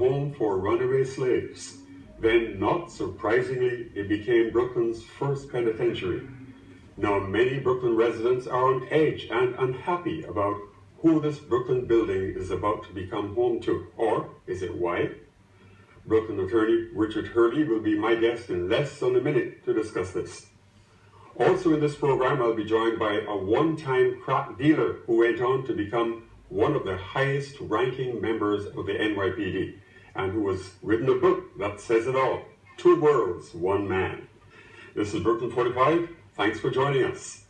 home for runaway slaves. Then, not surprisingly, it became Brooklyn's first penitentiary. Now, many Brooklyn residents are on edge and unhappy about who this Brooklyn building is about to become home to, or is it why? Brooklyn attorney Richard Hurley will be my guest in less than a minute to discuss this. Also in this program, I'll be joined by a one-time crack dealer who went on to become one of the highest ranking members of the NYPD and who has written a book that says it all, Two Worlds, One Man. This is Brooklyn 45. Thanks for joining us.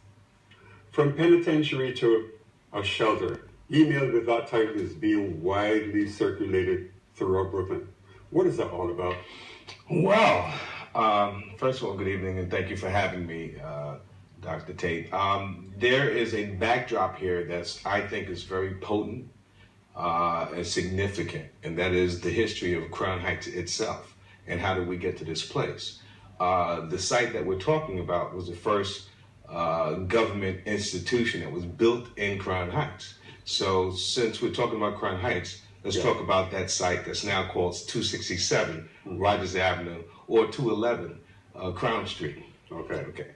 From penitentiary to a shelter, email with that title is being widely circulated throughout Brooklyn. What is that all about? Well, first of all, good evening, and thank you for having me, Dr. Tate. There is a backdrop here that's, I think, is very potent and significant, and that is the history of Crown Heights itself, and how did we get to this place. The site that we're talking about was the first government institution that was built in Crown Heights. So since we're talking about Crown Heights, let's talk about that site that's now called 267 Rogers Avenue or 211 Crown Street. Okay.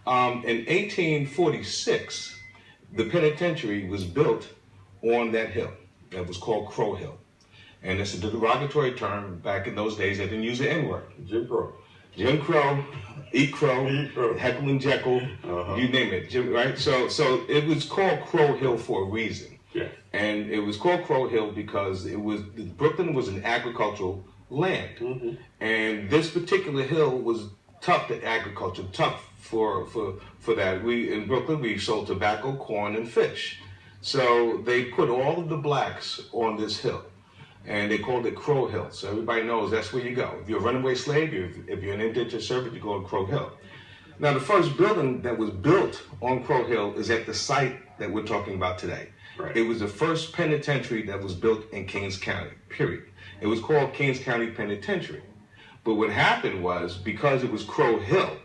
In 1846, the penitentiary was built on that hill that was called Crow Hill. And it's a derogatory term. Back in those days, they didn't use the N-word. Jim Crow. Jim Crow, Eat Crow, Heckle and Jekyll, you name it, right? So it was called Crow Hill for a reason. Yeah. And it was called Crow Hill because Brooklyn was an agricultural land. And this particular hill was tough to agriculture, tough for that. In Brooklyn, we sold tobacco, corn, and fish. So they put all of the blacks on this hill, and they called it Crow Hill. So everybody knows that's where you go. If you're a runaway slave, if you're an indentured servant, you go to Crow Hill. Now, the first building that was built on Crow Hill is at the site that we're talking about today. Right. It was the first penitentiary that was built in Kings County, period. It was called Kings County Penitentiary. But what happened was, because it was Crow Hill,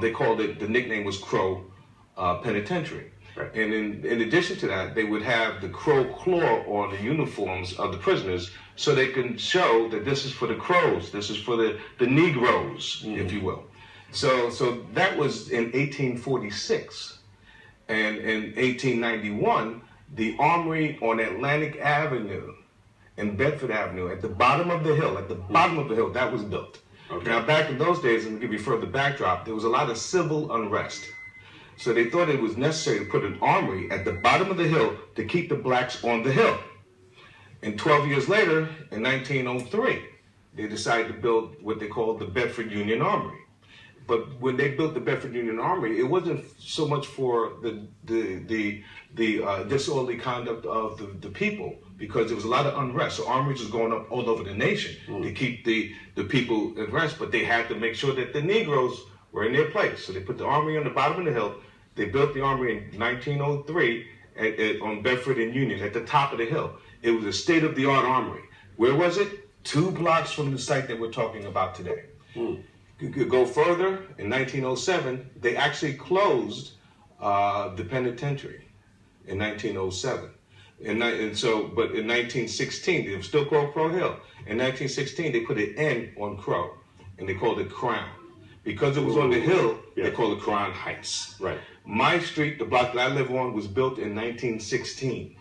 they called it, the nickname was Crow Penitentiary. Right. And in addition to that, they would have the crow claw on the uniforms of the prisoners so they can show that this is for the crows, this is for the Negroes, if you will. So that was in 1846. And in 1891, the Armory on Atlantic Avenue and Bedford Avenue, at the bottom of the hill, that was built. Okay. Now, back in those days, and to give you further backdrop, there was a lot of civil unrest. So they thought it was necessary to put an armory at the bottom of the hill to keep the blacks on the hill. And 12 years later, in 1903, they decided to build what they called the Bedford Union Armory. But when they built the Bedford Union Armory, it wasn't so much for the disorderly conduct of the people, because there was a lot of unrest. So armories was going up all over the nation to keep the people at rest, but they had to make sure that the Negroes were in their place. So they put the armory on the bottom of the hill. They built the armory in 1903 on Bedford and Union at the top of the hill. It was a state-of-the-art armory. Where was it? 2 blocks from the site that we're talking about today. You could go further. In 1907, they actually closed the penitentiary in 1907. But in 1916, it was still called Crow Hill. In 1916, they put an N on Crow, and they called it Crown. Because it was on the hill, they called it Crown Heights. Right. My street, the block that I live on, was built in 1916.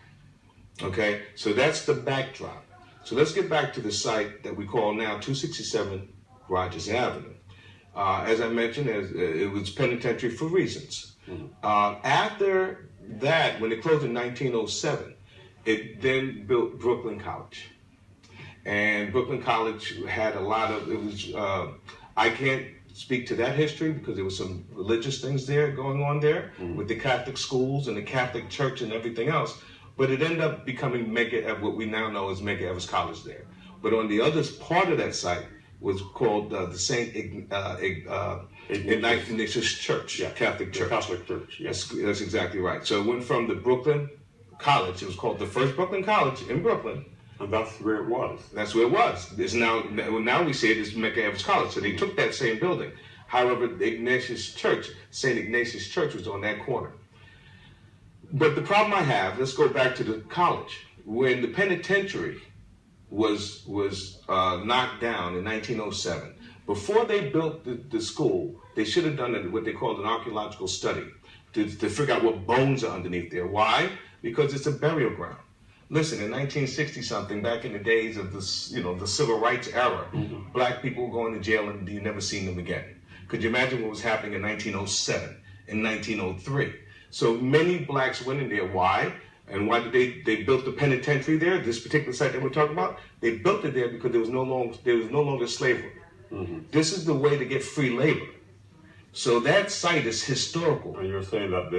Okay, so that's the backdrop. So let's get back to the site that we call now 267 Rogers Avenue. As I mentioned, it was penitentiary for reasons. After that, when it closed in 1907, it then built Brooklyn College. And Brooklyn College had a lot of, I can't speak to that history because there was some religious things there going on there with the Catholic schools and the Catholic Church and everything else. But it ended up becoming what we now know as Medgar Evers College there. But on the other part of that site was called the St. Ignatius Church, Catholic Church. Catholic Church, yes. That's exactly right. So it went from the Brooklyn College. It was called the first Brooklyn College in Brooklyn. And that's where it was. That's where it was. It's now we say it is Medgar Evers College. So they took that same building. However, the Ignatius Church, St. Ignatius Church, was on that corner. But the problem I have, let's go back to the college. When the penitentiary was knocked down in 1907. Before they built the school, they should have done what they called an archaeological study to figure out what bones are underneath there. Why? Because it's a burial ground. Listen, in 1960-something, back in the days of the civil rights era, black people were going to jail and you never seen them again. Could you imagine what was happening in 1907, in 1903? So many blacks went in there. Why? And why did they built the penitentiary there? This particular site that we're talking about, they built it there because there was no longer slavery. This is the way to get free labor. So that site is historical. And you're saying that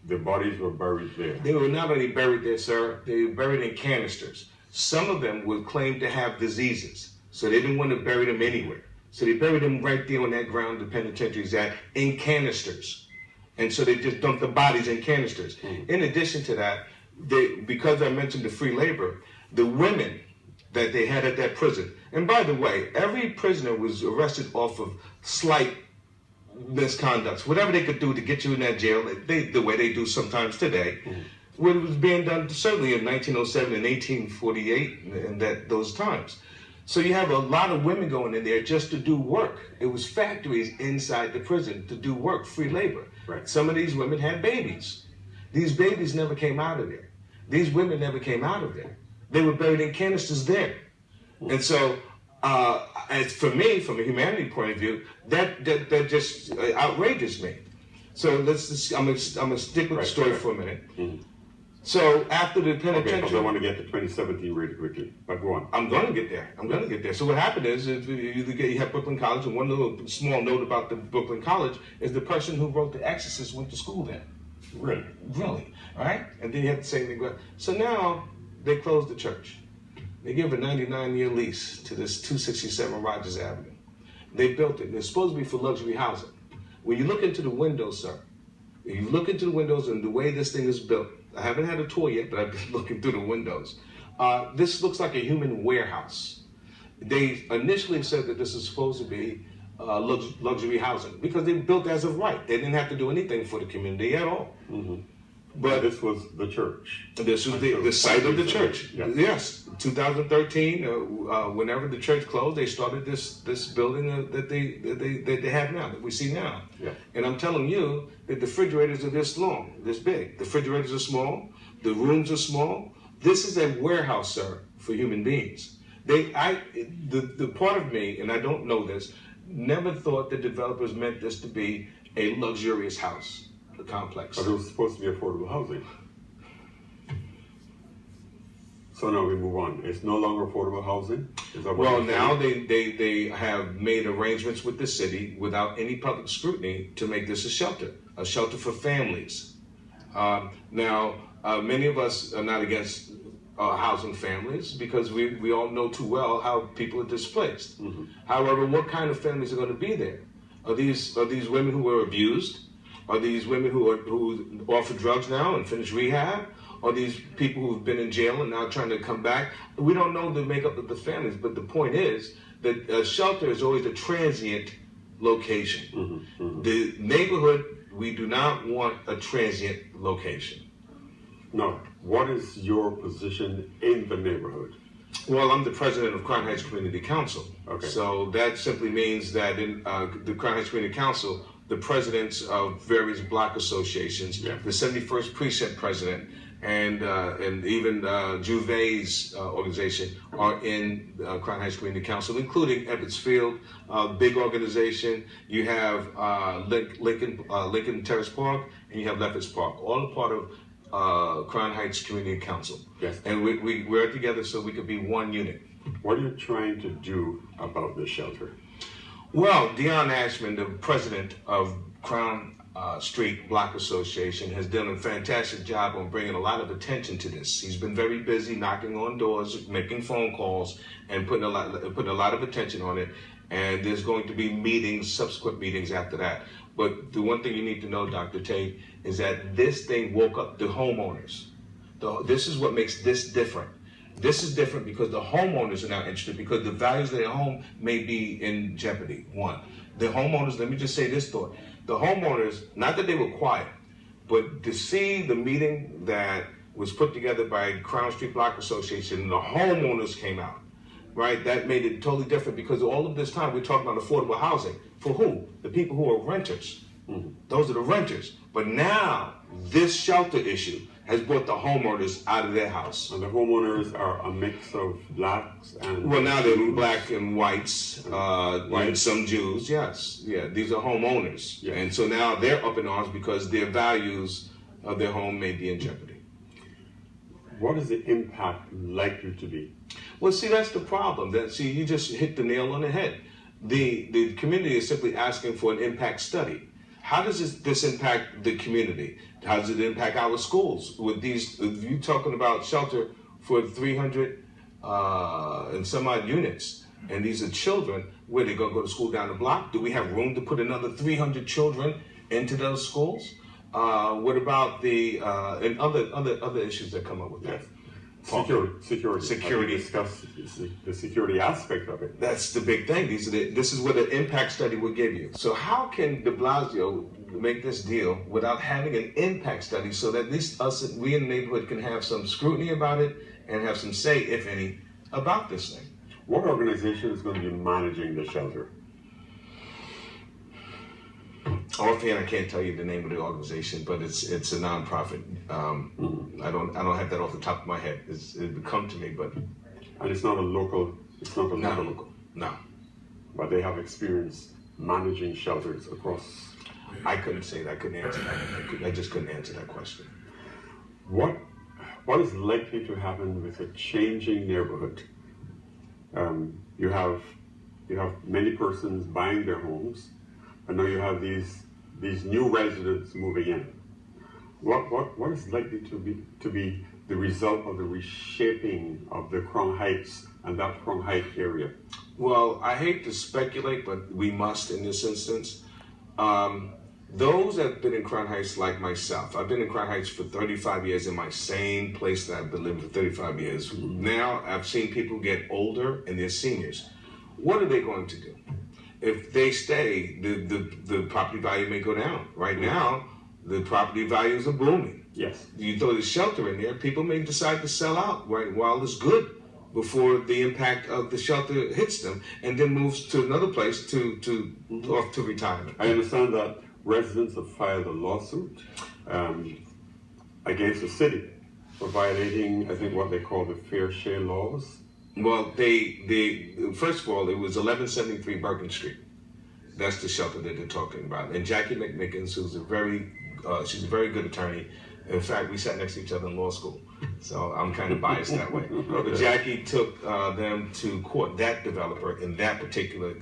the bodies were buried there? They were not only buried there, sir, they were buried in canisters. Some of them would claim to have diseases, so they didn't want to bury them anywhere. So they buried them right there on that ground the penitentiary's at, in canisters. And so they just dumped the bodies in canisters. In addition to that, because I mentioned the free labor, the women that they had at that prison, and by the way, every prisoner was arrested off of slight misconducts, whatever they could do to get you in that jail, the way they do sometimes today, what was being done certainly in 1907 and 1848 and those times. So you have a lot of women going in there just to do work. It was factories inside the prison to do work, free labor. Right. Some of these women had babies. These babies never came out of there. These women never came out of there. They were buried in canisters there. And so, as for me, from a humanity point of view, that just outrages me. So I'm gonna stick with the story for a minute. So after the penitentiary, because I want to get to 2017 really quickly, but go on. I'm going to get there. So what happened is you have Brooklyn College, and one little small note about the Brooklyn College is the person who wrote The Exorcist went to school there. Really? Really, all right? And then you have to say, so now they closed the church. They give a 99-year lease to this 267 Rogers Avenue. They built it. It's supposed to be for luxury housing. When you look into the windows, sir, if you look into the windows and the way this thing is built, I haven't had a tour yet, but I've been looking through the windows. This looks like a human warehouse. They initially said that this is supposed to be luxury housing because they built as of right. They didn't have to do anything for the community at all. But this was the church. This was the site of the church. Yeah. Yes, 2013. Whenever the church closed, they started this building that they have now, that we see now. Yeah. And I'm telling you that the refrigerators are this long, this big. The refrigerators are small. The rooms are small. This is a warehouse, sir, for human beings. The part of me, and I don't know this, never thought the developers meant this to be a luxurious house. The complex. But it was supposed to be affordable housing. So now we move on. It's no longer affordable housing? Is that what Well, you're now saying? they have made arrangements with the city without any public scrutiny to make this a shelter for families. Many of us are not against housing families because we all know too well how people are displaced. However, what kind of families are going to be there? Are these women who were abused? Are these women who offer drugs now and finish rehab? Are these people who've been in jail and now trying to come back? We don't know the makeup of the families, but the point is that a shelter is always a transient location. The neighborhood, we do not want a transient location. Now, what is your position in the neighborhood? Well, I'm the president of Crown Heights Community Council. Okay. So that simply means that in the Crown Heights Community Council, the presidents of various block associations, the 71st Precinct president, and even Juve's organization are in Crown Heights Community Council, including Ebbets Field, big organization. You have Lincoln Terrace Park, and you have Lefferts Park, all a part of Crown Heights Community Council. Yes. And we're together so we could be one unit. What are you trying to do about the shelter? Well, Dion Ashman, the president of Crown Street Block Association, has done a fantastic job on bringing a lot of attention to this. He's been very busy knocking on doors, making phone calls, and putting a lot of attention on it. And there's going to be meetings, subsequent meetings after that. But the one thing you need to know, Dr. Tate, is that this thing woke up the homeowners. This is what makes this different. This is different because the homeowners are now interested because the values of their home may be in jeopardy. One, the homeowners, let me just say this thought. The homeowners, not that they were quiet, but to see the meeting that was put together by Crown Street Block Association, the homeowners came out right? That made it totally different because all of this time we're talking about affordable housing. For who? The people who are renters. Those are the renters. But now this shelter issue has brought the homeowners out of their house. And the homeowners are a mix of blacks and... Well, now they're black and whites, and some Jews, yes. Yeah, these are homeowners. Yes. And so now they're up in arms because their values of their home may be in jeopardy. What is the impact likely to be? Well, see, that's the problem. You just hit the nail on the head. The community is simply asking for an impact study. How does this impact the community? How does it impact our schools? With these, you talking about shelter for 300 and some odd units, and these are children, where they gonna go to school down the block? Do we have room to put another 300 children into those schools? What about the and other issues that come up with that? Security. Discuss the security aspect of it. That's the big thing. This is what an impact study will give you. So how can de Blasio make this deal without having an impact study so that at least we in the neighborhood can have some scrutiny about it and have some say, if any, about this thing? What organization is going to be managing the shelter? Offhand, I can't tell you the name of the organization, but it's a nonprofit. I don't have that off the top of my head. It would come to me, but and it's not a local. It's not a local. No. But they have experience managing shelters across. I couldn't say that. I couldn't answer that. I just couldn't answer that question. What is likely to happen with a changing neighborhood? You have many persons buying their homes, and now you have these new residents moving in. What is likely to be the result of the reshaping of the Crown Heights and that Crown Heights area? Well, I hate to speculate, but we must in this instance. Those that have been in Crown Heights, like myself, I've been in Crown Heights for 35 years in my same place that I've been living for 35 years. Now I've seen people get older and they're seniors. What are they going to do? If they stay, the property value may go down. Right now, the property values are booming. Yes. You throw the shelter in there, people may decide to sell out right while it's good before the impact of the shelter hits them and then moves to another place off to retirement. I understand that residents have filed a lawsuit against the city for violating, I think, what they call the fair share laws. Well, they first of all, it was 1173 Bergen Street. That's the shelter that they're talking about. And Jackie McMickens, who's she's a very good attorney. In fact, we sat next to each other in law school, so I'm kind of biased that way. But Jackie took them to court, that developer in that particular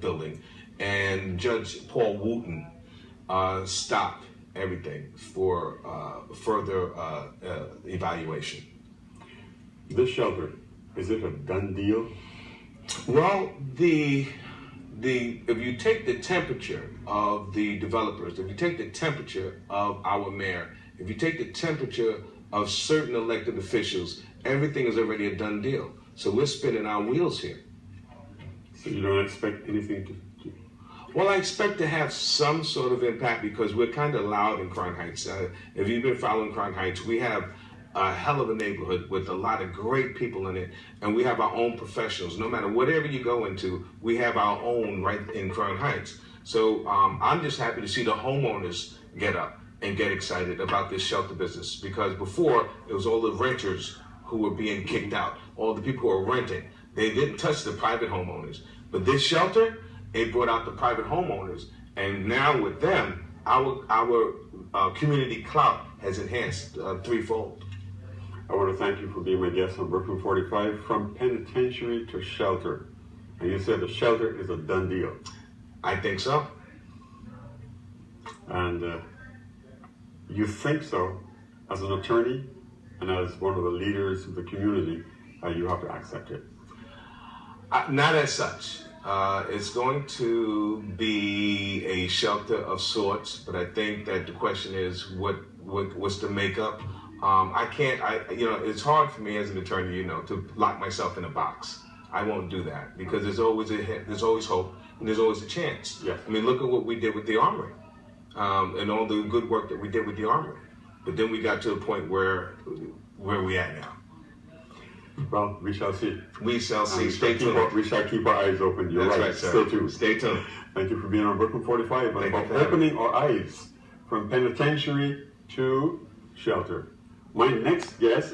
building, and Judge Paul Wooten stopped everything for further evaluation. This shelter, is it a done deal? Well, if you take the temperature of the developers, if you take the temperature of our mayor, if you take the temperature of certain elected officials, everything is already a done deal. So we're spinning our wheels here. So you don't expect anything to... Well, I expect to have some sort of impact because we're kind of loud in Crown Heights. If you've been following Crown Heights, we have a hell of a neighborhood with a lot of great people in it, and we have our own professionals. No matter whatever you go into, we have our own right in Crown Heights. So I'm just happy to see the homeowners get up and get excited about this shelter business, because before it was all the renters who were being kicked out, all the people who were renting. They didn't touch the private homeowners. But this shelter, it brought out the private homeowners, and now with them, our community clout has enhanced threefold. I want to thank you for being my guest on Brooklyn 45, from penitentiary to shelter. And you said the shelter is a done deal. I think so. And you think so as an attorney and as one of the leaders of the community, you have to accept it. Not as such. It's going to be a shelter of sorts, but I think that the question is what's the makeup. It's hard for me as an attorney, to lock myself in a box. I won't do that because there's always hope and there's always a chance. Yes. I mean, look at what we did with the Armory and all the good work that we did with the Armory. But then we got to a point where we at now. Well, we shall see. We shall see. We Stay tuned. we shall keep our eyes open. You're That's right. right, sir. Stay tuned. Stay tuned. Thank you for being on Brooklyn 45 and Thank you for for having opening our eyes from penitentiary to shelter. My next guest